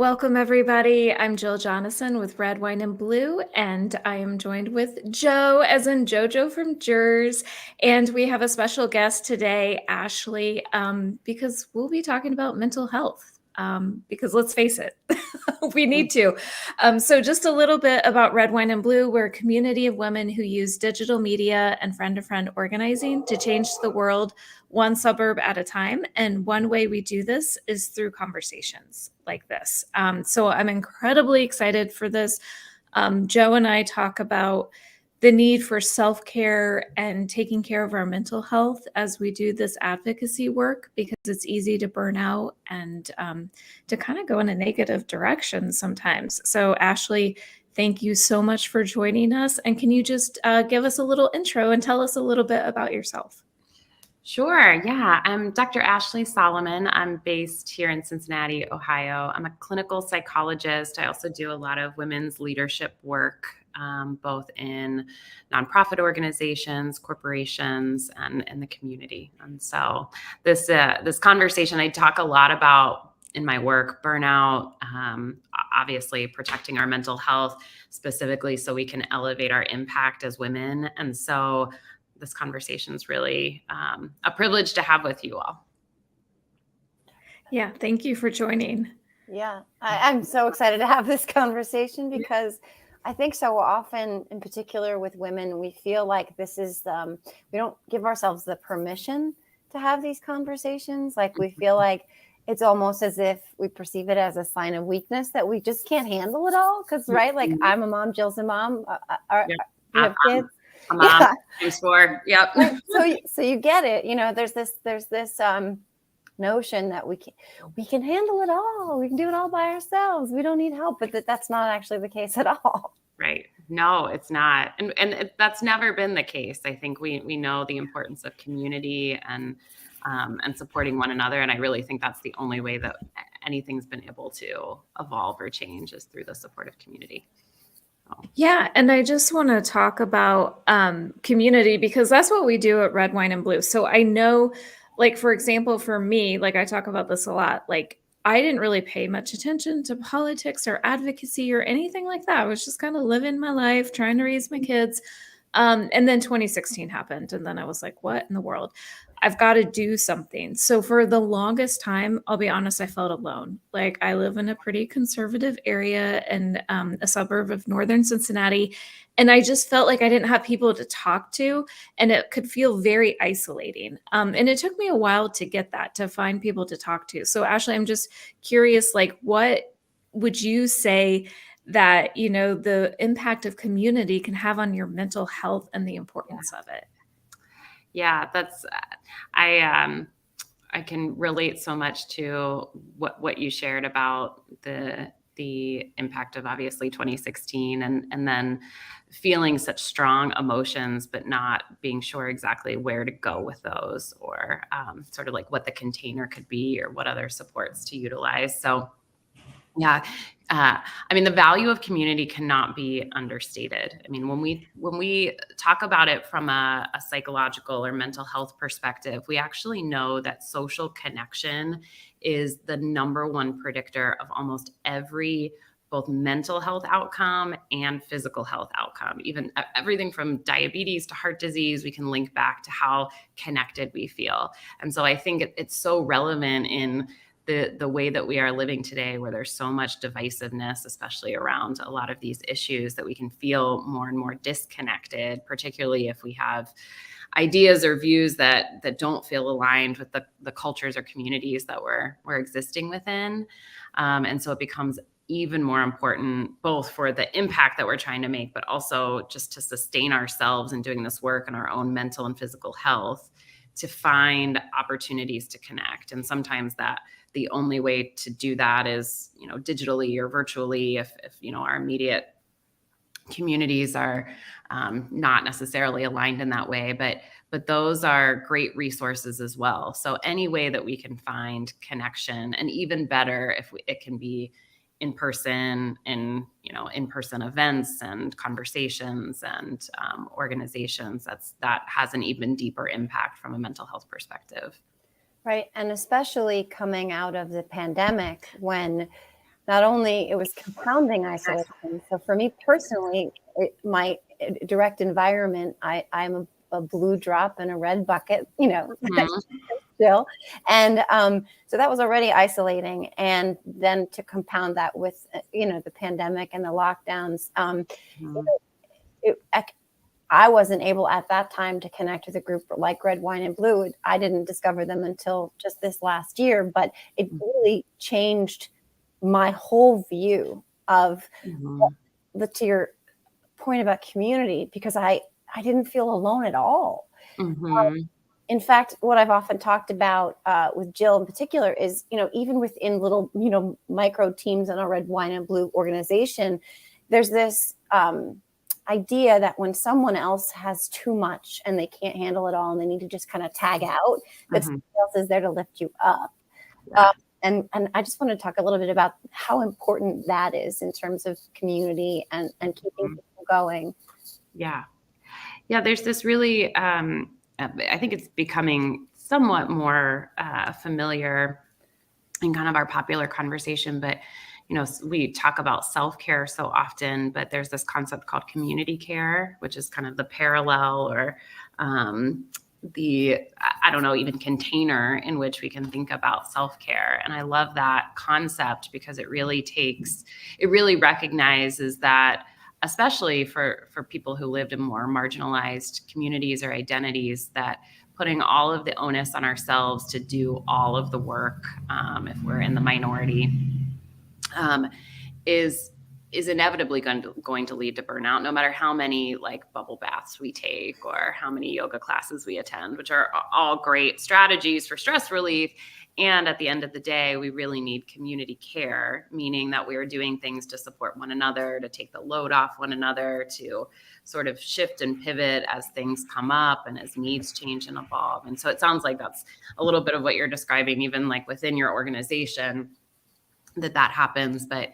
Welcome, everybody. I'm Jill Jonathan with Red, Wine, and Blue, and I am joined with Joe, as in JoJo from Jers. And we have a special guest today, Ashley, because we'll be talking about mental health. Because let's face it, we need to. So, just a little bit about Red, Wine, and Blue. We're a community of women who use digital media and friend to friend organizing to change the world one suburb at a time. And one way we do this is through conversations like this. So I'm incredibly excited for this. Joe and I talk about the need for self-care and taking care of our mental health as we do this advocacy work, because it's easy to burn out and to kind of go in a negative direction sometimes. So Ashley, thank you so much for joining us. And can you just give us a little intro and tell us a little bit about yourself? Sure. Yeah. I'm Dr. Ashley Solomon. I'm based here in Cincinnati, Ohio. I'm a clinical psychologist. I also do a lot of women's leadership work, both in nonprofit organizations, corporations, and in the community. And so this conversation, I talk a lot about in my work, burnout, obviously protecting our mental health specifically so we can elevate our impact as women. And so this conversation is really a privilege to have with you all. Yeah, thank you for joining. Yeah, I'm so excited to have this conversation because I think so often, in particular with women, we feel like this is, we don't give ourselves the permission to have these conversations. Like we feel like it's almost as if we perceive it as a sign of weakness that we just can't handle it all. Because, right, like I'm a mom, Jill's a mom, you have kids. A mom, yeah. Yep. So you get it. You know, there's this notion that we can handle it all. We can do it all by ourselves. We don't need help, but that's not actually the case at all. Right. No, it's not. And that's never been the case. I think we know the importance of community and supporting one another. And I really think that's the only way that anything's been able to evolve or change is through the supportive community. Yeah, and I just want to talk about community because that's what we do at Red, Wine, and Blue. So I know, like, for example, for me, like I talk about this a lot, like I didn't really pay much attention to politics or advocacy or anything like that. I was just kind of living my life, trying to raise my kids. And then 2016 happened. And then I was like, what in the world? I've got to do something. So for the longest time, I'll be honest, I felt alone. Like I live in a pretty conservative area and a suburb of northern Cincinnati. And I just felt like I didn't have people to talk to, and it could feel very isolating. And it took me a while to get that, to find people to talk to. So Ashley, I'm just curious, like, what would you say that, you know, the impact of community can have on your mental health and the importance of it? Yeah, that's I can relate so much to what you shared about the impact of obviously 2016 and then feeling such strong emotions, but not being sure exactly where to go with those or sort of like what the container could be or what other supports to utilize. So yeah. I mean, the value of community cannot be understated. I mean, when we talk about it from a psychological or mental health perspective, we actually know that social connection is the number one predictor of almost every both mental health outcome and physical health outcome. Even everything from diabetes to heart disease, we can link back to how connected we feel. And so I think it's so relevant in the way that we are living today, where there's so much divisiveness, especially around a lot of these issues, that we can feel more and more disconnected, particularly if we have ideas or views that don't feel aligned with the cultures or communities that we're existing within. And so it becomes even more important, both for the impact that we're trying to make, but also just to sustain ourselves in doing this work in our own mental and physical health, to find opportunities to connect. And sometimes that the only way to do that is, you know, digitally or virtually, if you know, our immediate communities are not necessarily aligned in that way, but those are great resources as well. So any way that we can find connection, and even better if it can be in person, in in-person events and conversations and organizations, that has an even deeper impact from a mental health perspective. Right. And especially coming out of the pandemic, when not only it was compounding isolation. So for me personally, my direct environment, I'm a blue drop in a red bucket, still. And so that was already isolating. And then to compound that with, the pandemic and the lockdowns, I wasn't able at that time to connect with a group like Red, Wine, and Blue. I didn't discover them until just this last year, but it really changed my whole view of to your point about community, because I didn't feel alone at all. In fact, what I've often talked about with Jill in particular is, even within little, micro teams in a Red, Wine, and Blue organization, there's this idea that when someone else has too much and they can't handle it all and they need to just kind of tag out, that someone else is there to lift you up. And I just want to talk a little bit about how important that is in terms of community and keeping people going. Yeah. There's this really, I think it's becoming somewhat more familiar in kind of our popular conversation, but we talk about self-care so often, but there's this concept called community care, which is kind of the parallel or even container in which we can think about self-care. And I love that concept because it really recognizes that, especially for people who lived in more marginalized communities or identities, that putting all of the onus on ourselves to do all of the work, if we're in the minority, is inevitably going to lead to burnout, no matter how many bubble baths we take or how many yoga classes we attend, which are all great strategies for stress relief. And at the end of the day, we really need community care, meaning that we are doing things to support one another, to take the load off one another, to sort of shift and pivot as things come up and as needs change and evolve. And so it sounds like that's a little bit of what you're describing, even within your organization, that happens, but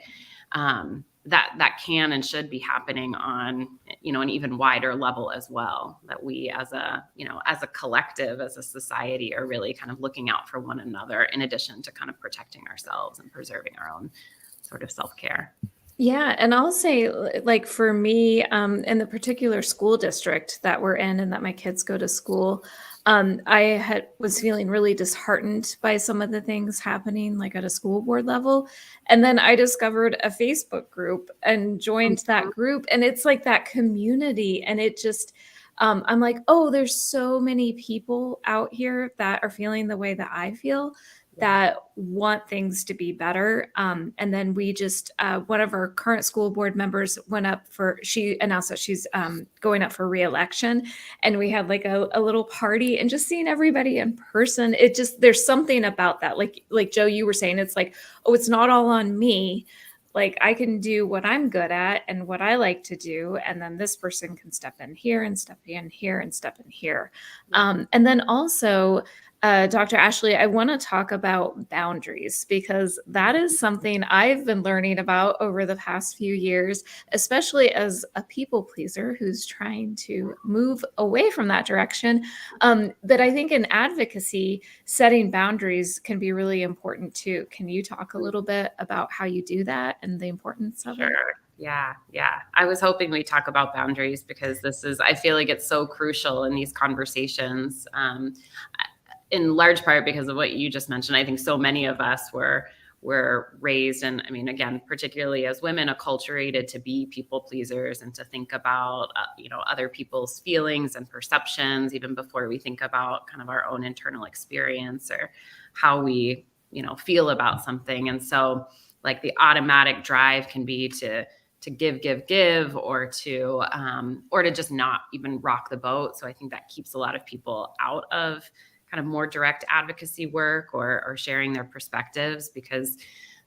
that can and should be happening on an even wider level as well, that we as a collective, as a society, are really kind of looking out for one another, in addition to kind of protecting ourselves and preserving our own sort of self-care. Yeah. And I'll say, for me, in the particular school district that we're in and that my kids go to school, I was feeling really disheartened by some of the things happening at a school board level. And then I discovered a Facebook group and joined that group. And it's like that community. And it just, I'm like, oh, there's so many people out here that are feeling the way that I feel, that want things to be better. And then we just, one of our current school board members she announced that she's going up for reelection. And we had a little party, and just seeing everybody in person, there's something about that. Like Joe, you were saying, it's like, oh, it's not all on me. I can do what I'm good at and what I like to do. And then this person can step in here and step in here and step in here. And then also, Dr. Ashley, I want to talk about boundaries, because that is something I've been learning about over the past few years, especially as a people pleaser who's trying to move away from that direction. But I think in advocacy, setting boundaries can be really important too. Can you talk a little bit about how you do that and the importance of it? Sure. Yeah. I was hoping we'd talk about boundaries, because I feel like it's so crucial in these conversations. In large part because of what you just mentioned. I think so many of us were raised, and I mean, again, particularly as women, acculturated to be people pleasers and to think about, other people's feelings and perceptions, even before we think about kind of our own internal experience or how we, feel about something. And so the automatic drive can be to give, or to just not even rock the boat. So I think that keeps a lot of people out of kind of more direct advocacy work or sharing their perspectives, because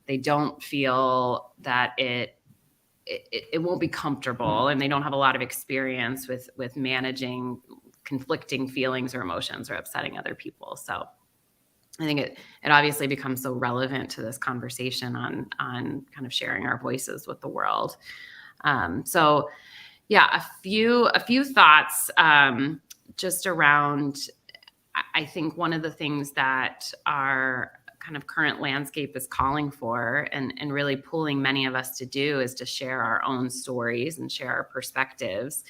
they don't feel that it won't be comfortable, and they don't have a lot of experience with managing conflicting feelings or emotions or upsetting other people. So I think it obviously becomes so relevant to this conversation on kind of sharing our voices with the world. So yeah, a few thoughts just around. I think one of the things that are kind of current landscape is calling for, and really pulling many of us to do, is to share our own stories and share our perspectives.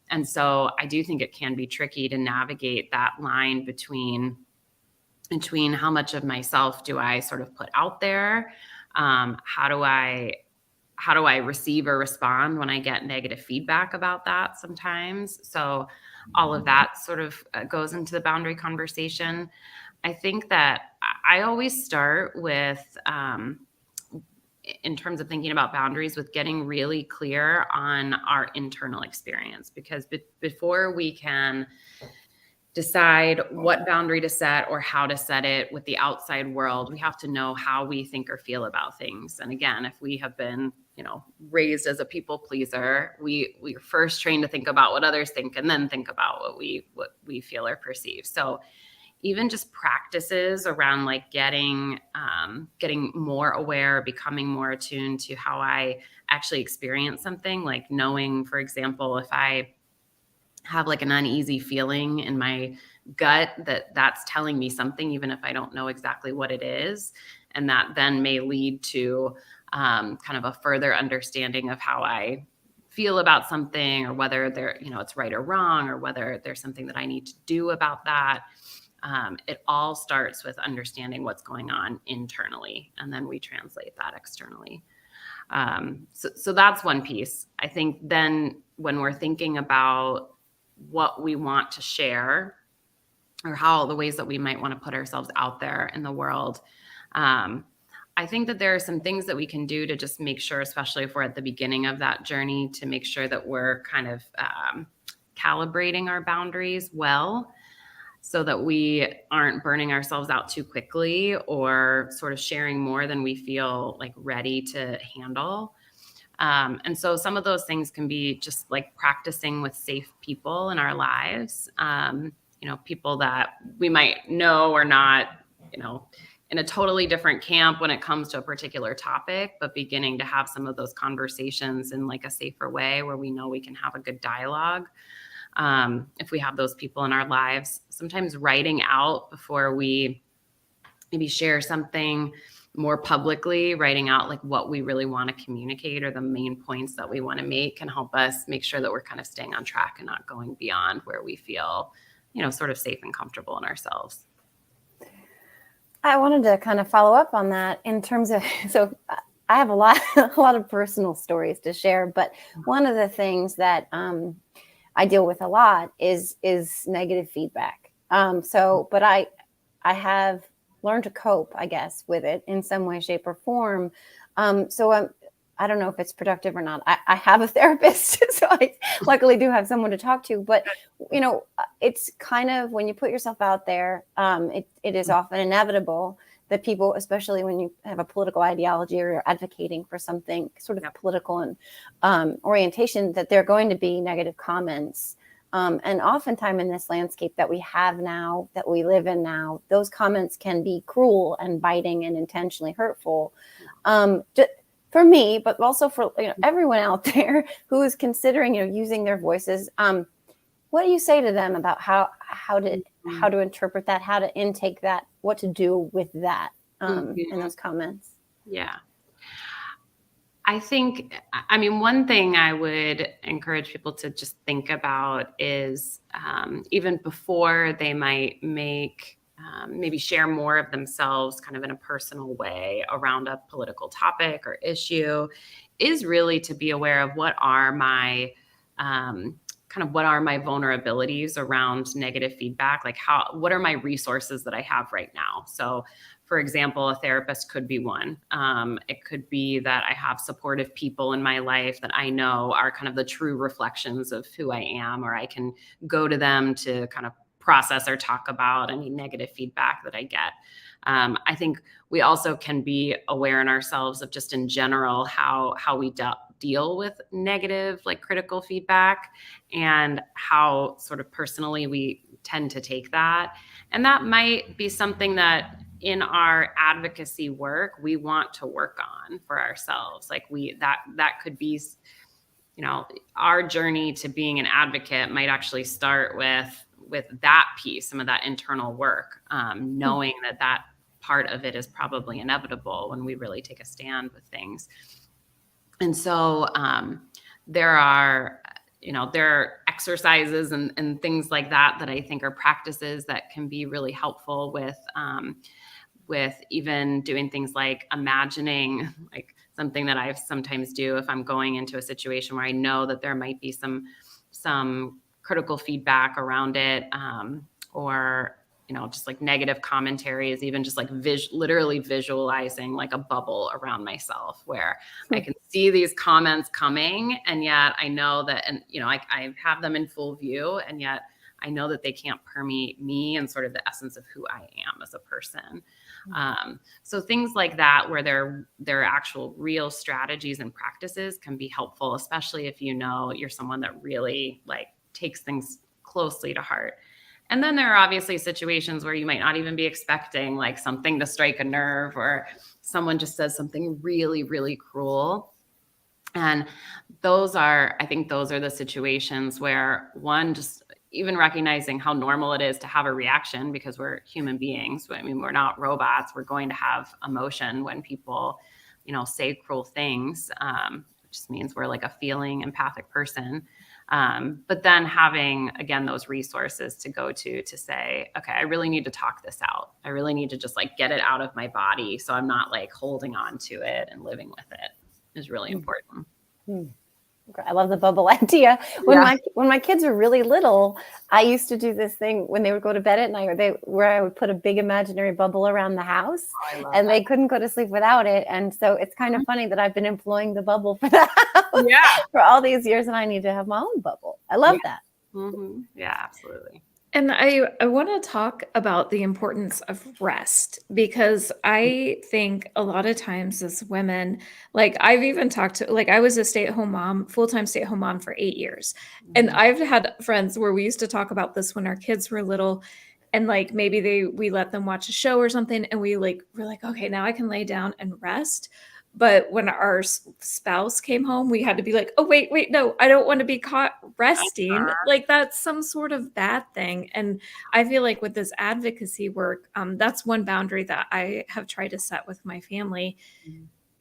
And so I do think it can be tricky to navigate that line between how much of myself do I sort of put out there? How do I receive or respond when I get negative feedback about that sometimes? So all of that sort of goes into the boundary conversation. I think that I always start with, in terms of thinking about boundaries, with getting really clear on our internal experience, because before we can decide what boundary to set or how to set it with the outside world, we have to know how we think or feel about things. And again, if we have been, raised as a people pleaser, we're first trained to think about what others think and then think about what we feel or perceive. So even just practices around like getting more aware, becoming more attuned to how I actually experience something, like knowing, for example, if I have like an uneasy feeling in my gut, that's telling me something, even if I don't know exactly what it is. And that then may lead to kind of a further understanding of how I feel about something, or whether it's right or wrong, or whether there's something that I need to do about that. It all starts with understanding what's going on internally, and then we translate that externally. So that's one piece. I think then when we're thinking about what we want to share, or how the ways that we might want to put ourselves out there in the world, I think that there are some things that we can do to just make sure, especially if we're at the beginning of that journey, to make sure that we're kind of calibrating our boundaries well, so that we aren't burning ourselves out too quickly, or sort of sharing more than we feel like ready to handle. And so some of those things can be just like practicing with safe people in our lives, people that we might know or not, in a totally different camp when it comes to a particular topic, but beginning to have some of those conversations in like a safer way, where we know we can have a good dialogue. If we have those people in our lives, sometimes writing out before we maybe share something more publicly, writing out like what we really want to communicate, or the main points that we want to make, can help us make sure that we're kind of staying on track and not going beyond where we feel, sort of safe and comfortable in ourselves. I wanted to kind of follow up on that in terms of, so I have a lot of personal stories to share, but one of the things that I deal with a lot is negative feedback. But I have learned to cope, I guess, with it in some way, shape, or form. I don't know if it's productive or not. I have a therapist, so I luckily do have someone to talk to. But, it's kind of, when you put yourself out there, it is often inevitable that people, especially when you have a political ideology or you're advocating for something sort of political and orientation, that there are going to be negative comments. And oftentimes in this landscape that we have now, that we live in now, those comments can be cruel and biting and intentionally hurtful. For me, but also for everyone out there who is considering using their voices. What do you say to them about how to interpret that, how to intake that, what to do with that in those comments? Yeah. I think, one thing I would encourage people to just think about is, even before they might make, maybe share more of themselves kind of in a personal way around a political topic or issue, is really to be aware of what are my vulnerabilities around negative feedback. Like what are my resources that I have right now? So for example, a therapist could be one. It could be that I have supportive people in my life that I know are kind of the true reflections of who I am, or I can go to them to kind of process or talk about any negative feedback that I get. I think we also can be aware in ourselves of just in general how we deal with negative, like critical feedback, and how sort of personally we tend to take that. And that might be something that in our advocacy work, we want to work on for ourselves. Like that could be, our journey to being an advocate might actually start with that piece, some of that internal work, knowing that part of it is probably inevitable when we really take a stand with things. And so there are exercises and things like that I think are practices that can be really helpful with even doing things like imagining, like something that I sometimes do if I'm going into a situation where I know that there might be some critical feedback around it, or just like negative commentary, is even just like literally visualizing like a bubble around myself where I can see these comments coming, and yet I know that, and I have them in full view, and yet I know that they can't permeate me and sort of the essence of who I am as a person. So things like that, where there are actual real strategies and practices, can be helpful, especially if you're someone that really like takes things closely to heart. And then there are obviously situations where you might not even be expecting like something to strike a nerve, or someone just says something really, really cruel. And I think those are the situations where, one, just even recognizing how normal it is to have a reaction, because we're human beings. I mean, we're not robots. We're going to have emotion when people, say cruel things, which just means we're like a feeling, empathic person. But then having, again, those resources to go to say, okay, I really need to talk this out. I really need to just like get it out of my body, so I'm not like holding on to it and living with it, is really important. I love the bubble idea. When my kids were really little, I used to do this thing when they would go to bed at night, where I would put a big imaginary bubble around the house, and they couldn't go to sleep without it. And so it's kind of funny that I've been employing the bubble for the house for all these years, and I need to have my own bubble. I love that. Mm-hmm. Yeah, absolutely. And I want to talk about the importance of rest, because I think a lot of times as women, like I've even talked to, like I was a stay-at-home mom, full-time stay-at-home mom for 8 years. And I've had friends where we used to talk about this when our kids were little, and like maybe we let them watch a show or something, and we're like, okay, now I can lay down and rest. But when our spouse came home, we had to be like, oh, wait, no, I don't want to be caught resting. Like that's some sort of bad thing. And I feel like with this advocacy work, that's one boundary that I have tried to set with my family,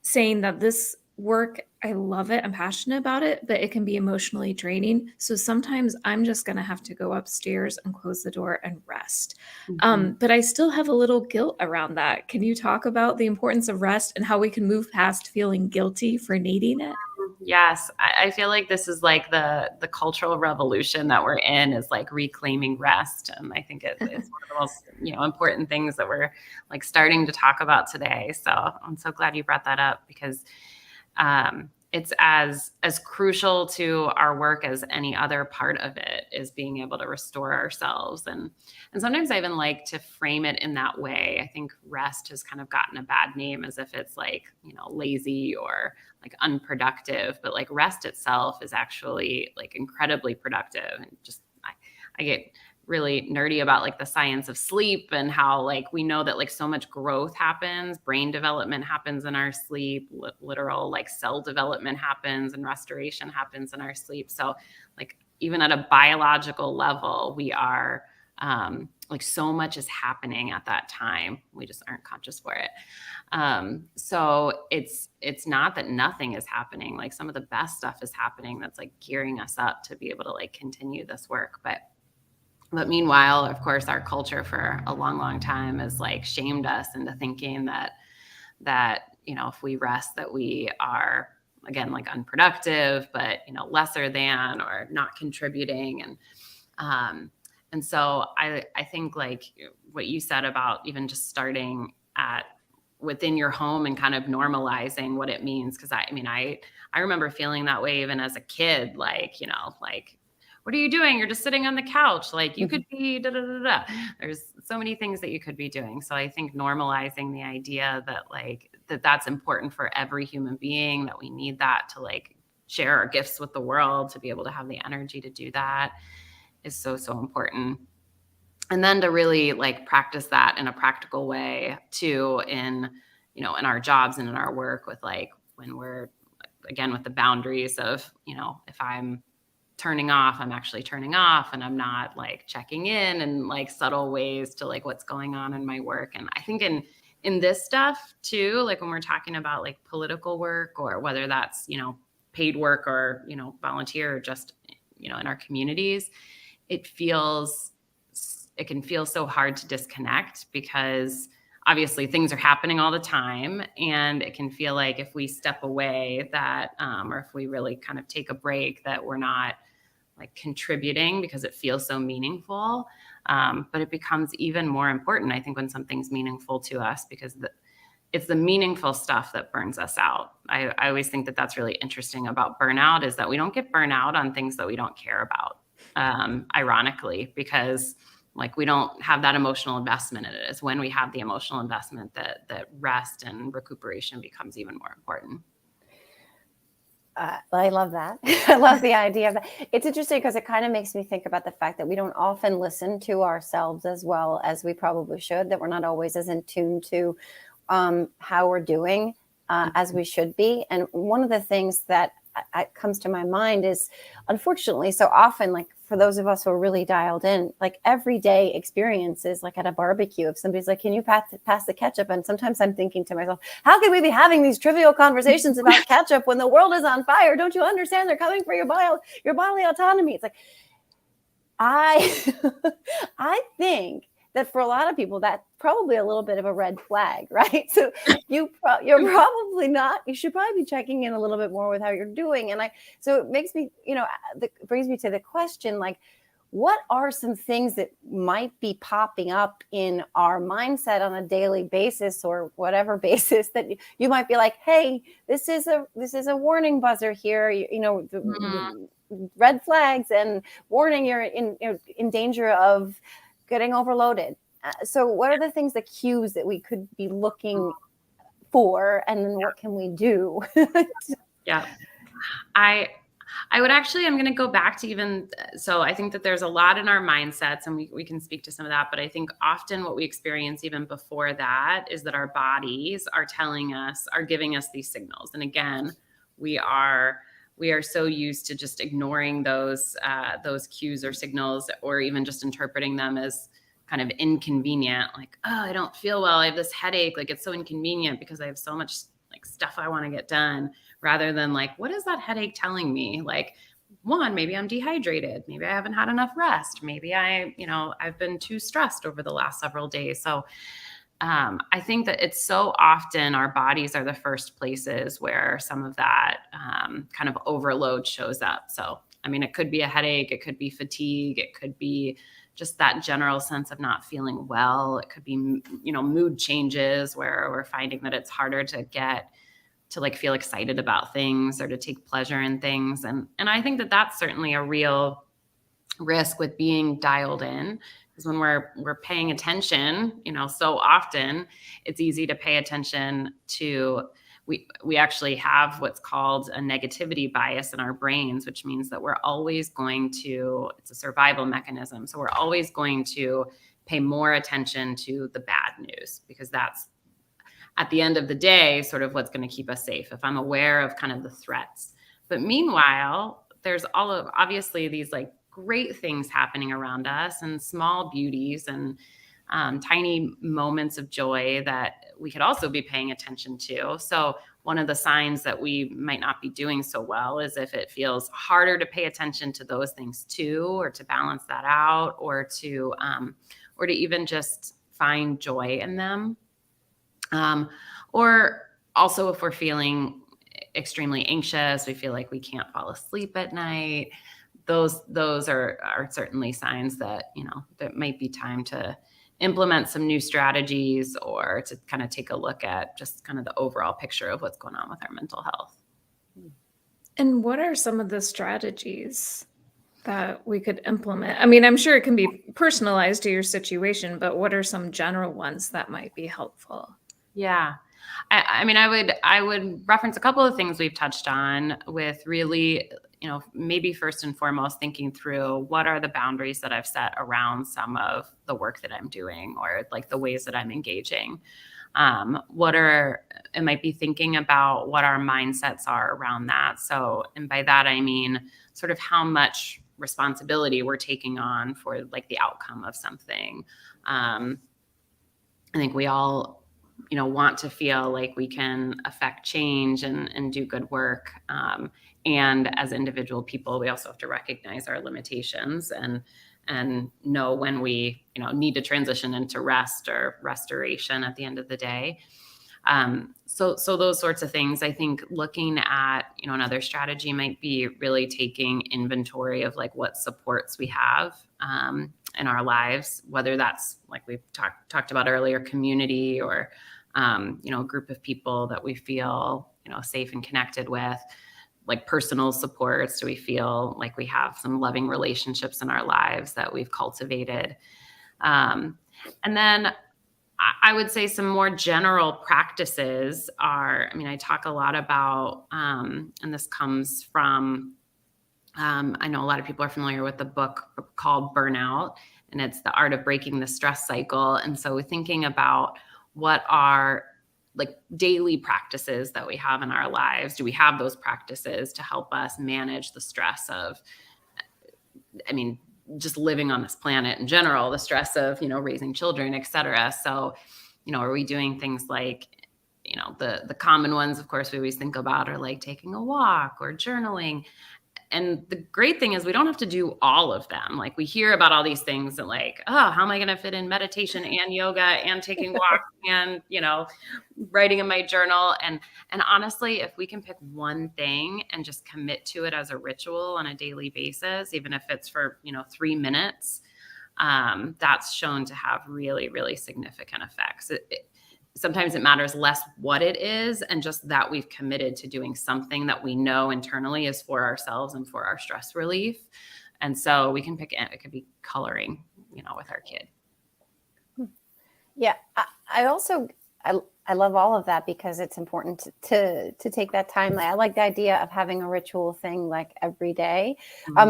saying that this work, I love it, I'm passionate about it, but it can be emotionally draining. So sometimes I'm just going to have to go upstairs and close the door and rest. But I still have a little guilt around that. Can you talk about the importance of rest and how we can move past feeling guilty for needing it? Yes. I feel like this is like the cultural revolution that we're in, is like reclaiming rest. And I think it's one of the most, important things that we're like starting to talk about today. So I'm so glad you brought that up, because it's as crucial to our work as any other part of it, is being able to restore ourselves. And sometimes I even like to frame it in that way. I think rest has kind of gotten a bad name, as if it's like, lazy or like unproductive, but like rest itself is actually like incredibly productive. And just, I get really nerdy about like the science of sleep, and how like we know that like so much growth happens, brain development happens in our sleep, literal like cell development happens, and restoration happens in our sleep. So like even at a biological level, we are like so much is happening at that time. We just aren't conscious for it. So it's not that nothing is happening. Like some of the best stuff is happening that's like gearing us up to be able to like continue this work. But meanwhile, of course, our culture for a long, long time has like shamed us into thinking that if we rest, that we are, again, like unproductive, but lesser than, or not contributing. And so I think like what you said about even just starting within your home and kind of normalizing what it means. Cause I remember feeling that way even as a kid, like, what are you doing? You're just sitting on the couch. Like you could be da, da, da, da. There's so many things that you could be doing. So I think normalizing the idea that like, that's important for every human being, that we need that to like share our gifts with the world, to be able to have the energy to do that, is so, so important. And then to really like practice that in a practical way too, in our jobs and in our work, with like, when we're, again, with the boundaries of, if I'm turning off, I'm actually turning off, and I'm not like checking in and like subtle ways to like what's going on in my work. And I think in in this stuff too, like when we're talking about like political work, or whether that's, paid work or, volunteer, or just, in our communities, it can feel so hard to disconnect, because obviously things are happening all the time. And it can feel like if we step away that, or if we really kind of take a break, that we're not like contributing, because it feels so meaningful. But it becomes even more important, I think, when something's meaningful to us, because it's the meaningful stuff that burns us out. I always think that that's really interesting about burnout, is that we don't get burnout on things that we don't care about. Ironically, because like we don't have that emotional investment in it. It's when we have the emotional investment that rest and recuperation becomes even more important. I love that. I love the idea of that. It's interesting because it kind of makes me think about the fact that we don't often listen to ourselves as well as we probably should, that we're not always as in tune to how we're doing as we should be. And one of the things that comes to my mind is, unfortunately, so often, like for those of us who are really dialed in, like everyday experiences, like at a barbecue, if somebody's like, can you pass the ketchup? And sometimes I'm thinking to myself, how could we be having these trivial conversations about ketchup when the world is on fire? Don't you understand? They're coming for your bodily autonomy. It's like, I think that for a lot of people, that's probably a little bit of a red flag, right? So you're probably not, you should probably be checking in a little bit more with how you're doing. And so it makes me, brings me to the question, like, what are some things that might be popping up in our mindset on a daily basis or whatever basis that you might be like, hey, this is a warning buzzer here, red flags and warning, you're in danger of getting overloaded. So what are the things, the cues that we could be looking for, and then what can we do? Yeah. I would actually, I'm going to go back to so I think that there's a lot in our mindsets, and we can speak to some of that, but I think often what we experience even before that is that our bodies are giving us these signals. And again, we are so used to just ignoring those cues or signals, or even just interpreting them as kind of inconvenient. Like, oh, I don't feel well, I have this headache. Like, it's so inconvenient because I have so much like stuff I want to get done, rather than like, what is that headache telling me? Like, one, maybe I'm dehydrated. Maybe I haven't had enough rest. Maybe I've been too stressed over the last several days. So I think that it's so often our bodies are the first places where some of that kind of overload shows up. So, I mean, it could be a headache, it could be fatigue, it could be just that general sense of not feeling well. It could be, mood changes where we're finding that it's harder to get to like feel excited about things or to take pleasure in things. And I think that that's certainly a real risk with being dialed in, because when we're paying attention, so often it's easy to pay attention to, we actually have what's called a negativity bias in our brains, which means that we're always going to, it's a survival mechanism. So we're always going to pay more attention to the bad news, because that's at the end of the day sort of what's going to keep us safe, if I'm aware of kind of the threats. But meanwhile, there's obviously these like great things happening around us, and small beauties and tiny moments of joy that we could also be paying attention to. So one of the signs that we might not be doing so well is if it feels harder to pay attention to those things too, or to balance that out, or to even just find joy in them. Or also if we're feeling extremely anxious, we feel like we can't fall asleep at night. Those are certainly signs that, that might be time to implement some new strategies, or to kind of take a look at just kind of the overall picture of what's going on with our mental health. And what are some of the strategies that we could implement? I mean, I'm sure it can be personalized to your situation, but what are some general ones that might be helpful? Yeah. I mean, I would reference a couple of things we've touched on, with really, maybe first and foremost, thinking through what are the boundaries that I've set around some of the work that I'm doing, or like the ways that I'm engaging. It might be thinking about what our mindsets are around that. So, and by that, I mean sort of how much responsibility we're taking on for like the outcome of something. I think we all, want to feel like we can affect change and do good work. And as individual people, we also have to recognize our limitations and know when we, need to transition into rest or restoration at the end of the day. So those sorts of things, I think looking at, another strategy might be really taking inventory of like what supports we have, in our lives, whether that's like we've talked about earlier, community or, a group of people that we feel, safe and connected with, like personal supports. Do we feel like we have some loving relationships in our lives that we've cultivated? And then I would say some more general practices are, I talk a lot about, and this comes from, I know a lot of people are familiar with the book called Burnout, and it's the art of breaking the stress cycle. And so thinking about what are like daily practices that we have in our lives. Do we have those practices to help us manage the stress of, just living on this planet in general, the stress of, raising children, et cetera. So, are we doing things like, the common ones, of course, we always think about are like taking a walk or journaling. And the great thing is we don't have to do all of them. Like we hear about all these things and like, oh, how am I going to fit in meditation and yoga and taking walks and, writing in my journal. And honestly, if we can pick one thing and just commit to it as a ritual on a daily basis, even if it's for, 3 minutes, that's shown to have really, really significant effects. Sometimes it matters less what it is and just that we've committed to doing something that we know internally is for ourselves and for our stress relief. And so we can pick it could be coloring, with our kid. Yeah. I also love all of that because it's important to take that time. I like the idea of having a ritual thing like every day,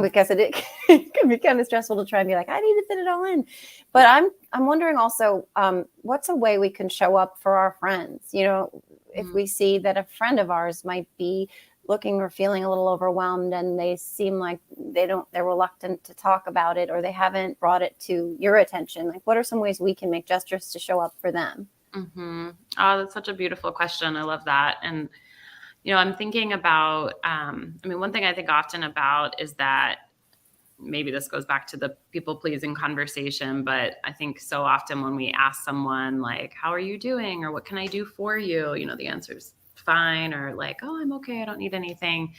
because it can be kind of stressful to try and be like, I need to fit it all in. But I'm wondering also, what's a way we can show up for our friends? If we see that a friend of ours might be looking or feeling a little overwhelmed and they seem like they're reluctant to talk about it, or they haven't brought it to your attention. Like, what are some ways we can make gestures to show up for them? Mm-hmm. Oh, that's such a beautiful question. I love that. And, I'm thinking about, one thing I think often about is that maybe this goes back to the people pleasing conversation, but I think so often when we ask someone like, how are you doing? Or what can I do for you? The answer is fine. Or like, oh, I'm okay. I don't need anything.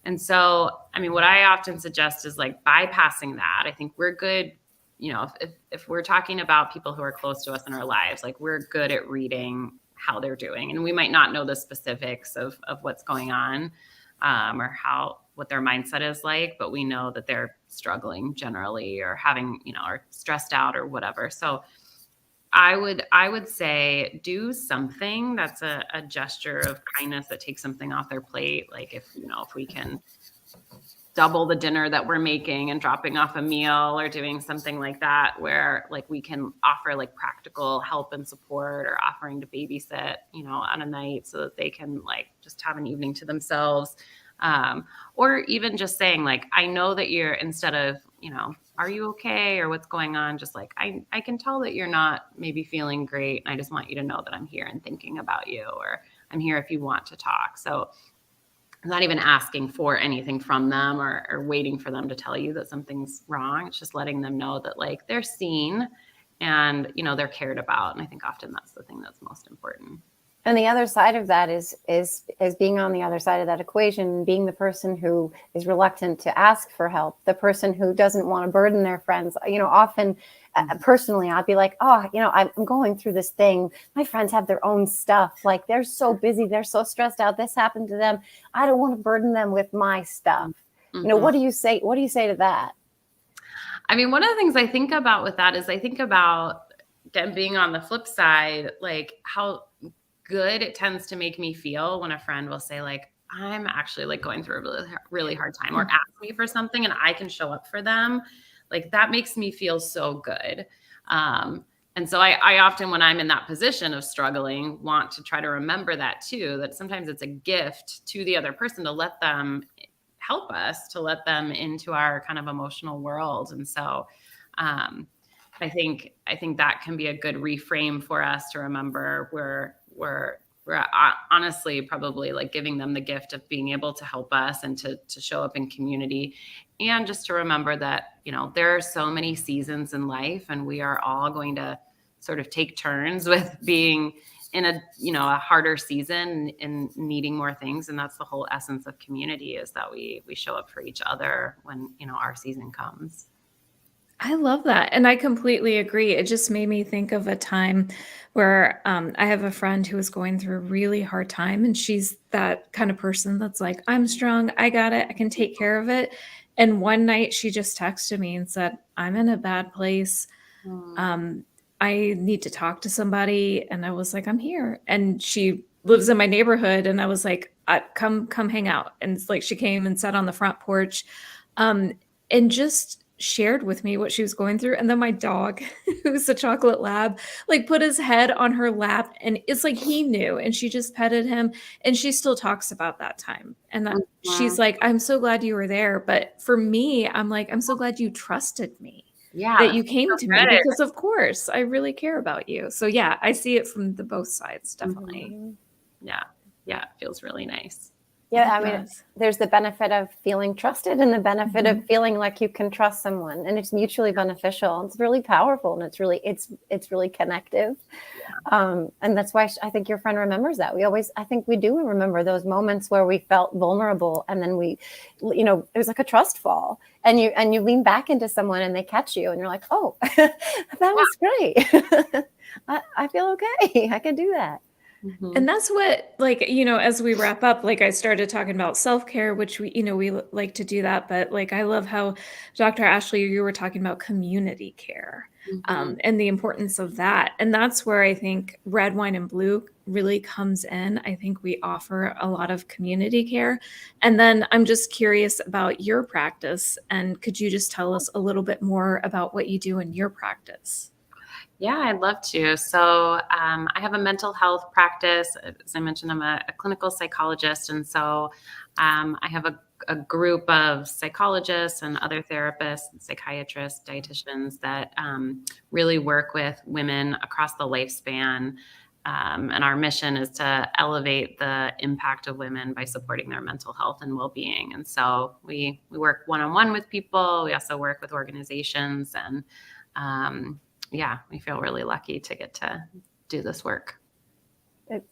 And so, what I often suggest is like bypassing that. I think we're good. If we're talking about people who are close to us in our lives, like we're good at reading how they're doing. And we might not know the specifics of what's going on, or what their mindset is like, but we know that they're struggling generally or having, or stressed out or whatever. So I would say do something that's a gesture of kindness that takes something off their plate. Like if we can double the dinner that we're making and dropping off a meal or doing something like that, where like we can offer like practical help and support, or offering to babysit, on a night so that they can like just have an evening to themselves. Or even just saying like, I know that you're, instead of, are you okay? Or what's going on? Just like, I can tell that you're not maybe feeling great. And I just want you to know that I'm here and thinking about you, or I'm here if you want to talk. So I'm not even asking for anything from them or waiting for them to tell you that something's wrong. It's just letting them know that like they're seen and, they're cared about. And I think often that's the thing that's most important. And the other side of that is being on the other side of that equation, being the person who is reluctant to ask for help, the person who doesn't want to burden their friends. Often personally, I'd be like, oh, I'm going through this thing. My friends have their own stuff. Like they're so busy. They're so stressed out. This happened to them. I don't want to burden them with my stuff. Mm-hmm. What do you say? What do you say to that? One of the things I think about with that is I think about them being on the flip side, like how good it tends to make me feel when a friend will say like, I'm actually like going through a really, really hard time, or ask me for something and I can show up for them. Like that makes me feel so good. And so I often, when I'm in that position of struggling, want to try to remember that too, that sometimes it's a gift to the other person to let them help us, to let them into our kind of emotional world. And so, I think that can be a good reframe for us to remember we're honestly probably like giving them the gift of being able to help us and to show up in community, and just to remember that, there are so many seasons in life, and we are all going to sort of take turns with being in a harder season and needing more things. And that's the whole essence of community, is that we show up for each other when, our season comes. I love that. And I completely agree. It just made me think of a time where I have a friend who was going through a really hard time. And she's that kind of person that's like, I'm strong. I got it. I can take care of it. And one night she just texted me and said, I'm in a bad place. Um, I need to talk to somebody. And I was like, I'm here. And she lives in my neighborhood. And I was like, come hang out. And it's like, she came and sat on the front porch. Um, and just shared with me what she was going through. And then my dog, who's a chocolate lab, like put his head on her lap, and it's like he knew, and she just petted him. And she still talks about that time. And that she's like, I'm so glad you were there. But for me, I'm like, I'm so glad you trusted me. Yeah. That you came to me, because of course I really care about you. So yeah, I see it from the both sides, definitely. Yeah. Yeah. It feels really nice. Yeah, I mean, there's the benefit of feeling trusted and the benefit of feeling like you can trust someone, and it's mutually beneficial. It's really powerful, and it's really connective. Yeah. And that's why I think your friend remembers that. I think we do remember those moments where we felt vulnerable, and then it was like a trust fall, and you lean back into someone and they catch you, and you're like, oh, that was great. I feel okay. I can do that. And that's what, as we wrap up, I started talking about self-care, which we like to do that. But I love how, Dr. Ashley, you were talking about community care and the importance of that. And that's where I think Red Wine and Blue really comes in. I think we offer a lot of community care. And then I'm just curious about your practice. And could you just tell us a little bit more about what you do in your practice? Yeah, I'd love to. So I have a mental health practice. As I mentioned, I'm a clinical psychologist. And so I have a group of psychologists and other therapists, psychiatrists, dietitians that really work with women across the lifespan. And our mission is to elevate the impact of women by supporting their mental health and well-being. And so we work one-on-one with people. We also work with organizations, and yeah, we feel really lucky to get to do this work.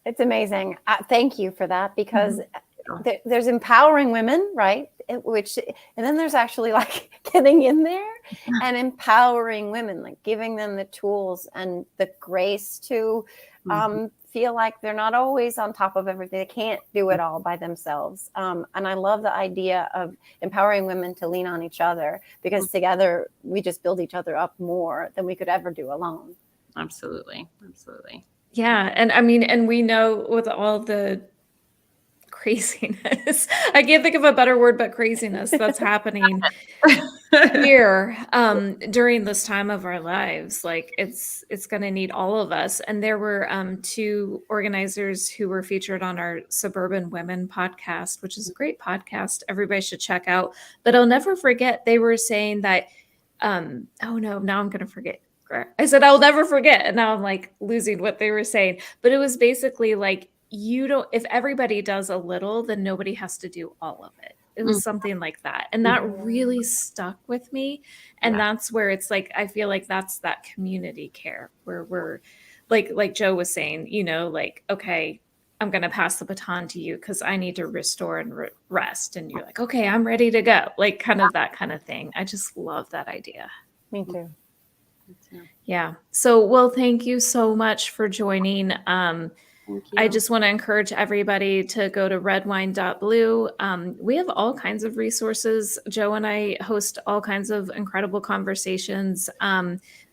It's amazing. Thank you for that, because there's empowering women, right? And then there's actually getting in there and empowering women, giving them the tools and the grace to feel like they're not always on top of everything. They can't do it all by themselves. And I love the idea of empowering women to lean on each other, because together we just build each other up more than we could ever do alone. Absolutely. Absolutely. Yeah. And I mean, and we know with all the craziness, I can't think of a better word, but craziness that's happening here during this time of our lives, it's going to need all of us. And there were two organizers who were featured on our Suburban Women podcast, which is a great podcast everybody should check out. But I'll never forget, they were saying that oh no, now I'm going to forget. I said I'll never forget, and now I'm losing what they were saying. But it was basically if everybody does a little, then nobody has to do all of it. It was something like that. And that really stuck with me. And that's where it's I feel like that's that community care where we're like Joe was saying, okay, I'm going to pass the baton to you because I need to restore and rest. And you're like, okay, I'm ready to go. Kind of that kind of thing. I just love that idea. Me too. Yeah. So, well, thank you so much for joining. I just want to encourage everybody to go to redwine.blue. We have all kinds of resources. Joe and I host all kinds of incredible conversations.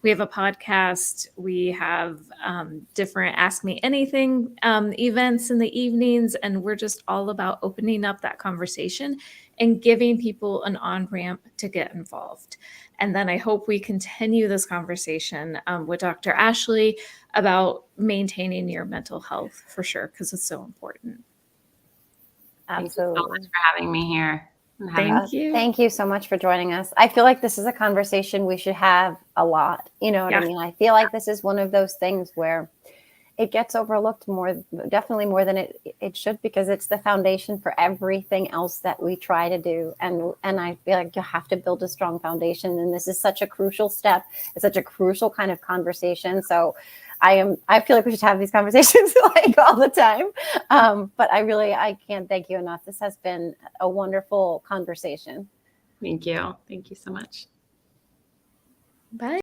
We have a podcast. We have different Ask Me Anything events in the evenings, and we're just all about opening up that conversation and giving people an on-ramp to get involved. And then I hope we continue this conversation with Dr. Ashley about maintaining your mental health, for sure, because it's so important. Absolutely. Thank you so much for having me here. Thank you. Thank you so much for joining us. I feel like this is a conversation we should have a lot. You know what I mean? I feel like this is one of those things where it gets overlooked definitely more than it should, because it's the foundation for everything else that we try to do. And I feel like you have to build a strong foundation. And this is such a crucial step. It's such a crucial kind of conversation. So I feel like we should have these conversations like all the time. But I can't thank you enough. This has been a wonderful conversation. Thank you. Thank you so much. Bye.